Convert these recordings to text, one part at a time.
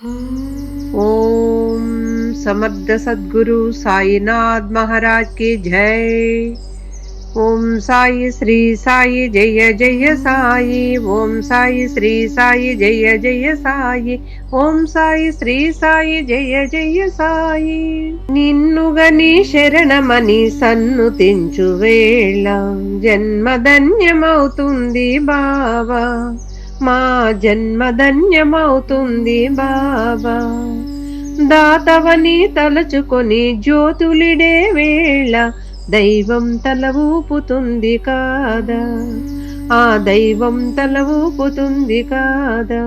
ओम समर्थ सद्गुरु साईनाथ महाराज की जय। ओम साई श्री साई जय जय साई। ओम साई श्री साई जय जय साई। ओम साई श्री साई जय जय साई। నిన్నుగని శరణమని సన్నుతించు వేళ జన్మధన్యమవుతుంది బాబా, మా జన్మధన్యమవుతుంది బాబా. దాతవని తలచుకొని జ్యోతులిడే వేళ దైవం తల ఊపుతుంది కాదా, ఆ దైవం తల ఊపుతుంది కాదా.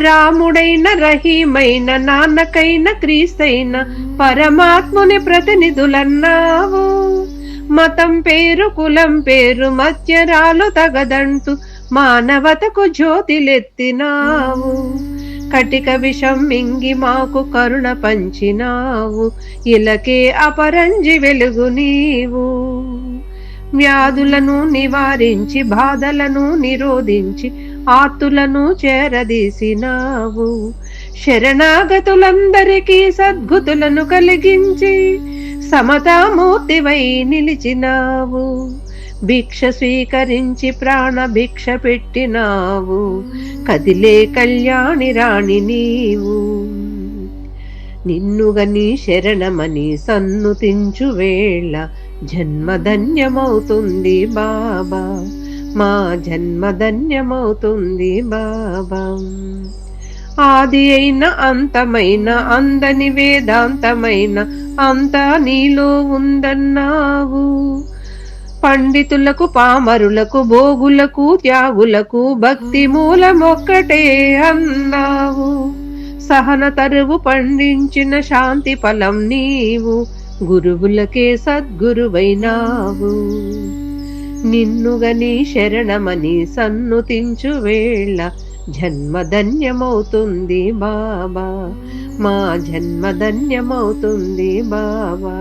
రాముడైన రహీమైన నాన్నకైన క్రీస్తైన పరమాత్ముని ప్రతినిధులన్నావు. మతం పేరు కులం పేరు మధ్యరాలు తగదంటూ మానవతకు జ్యోతిలెత్తినావు. కటిక విషం మింగి మాకు కరుణ పంచినావు. ఇలకే అపరంజి వెలుగు నీవు. వ్యాధులను నివారించి బాధలను నిరోధించి ఆర్తులను చేరదీసినావు. శరణాగతులందరికీ సద్గతులను కలిగించి సమతామూర్తివై నిలిచినావు. భిక్ష స్వీకరించి ప్రాణ భిక్ష పెట్టినావు. కదిలే కళ్యాణి రాణి నీవు. నిన్నుగని శరణమని సన్నుతించు వేళ జన్మధన్యమవుతుంది బాబా, మా జన్మధన్యమవుతుంది బాబా. ఆది అయిన అంతమైన అందని వేదాంతమైన అంతా నీలో ఉందన్నావు. పండితులకు పామరులకు భోగులకు త్యాగులకు భక్తి మూలమొక్కటే అన్నావు. సహన తరువు పండించిన శాంతి ఫలం నీవు. గురువులకే సద్గురువైనావు. నిన్నుగని శరణమని సన్నుతించు వేళ జన్మధన్యమవుతుంది బాబా, మా జన్మధన్యమవుతుంది బాబా.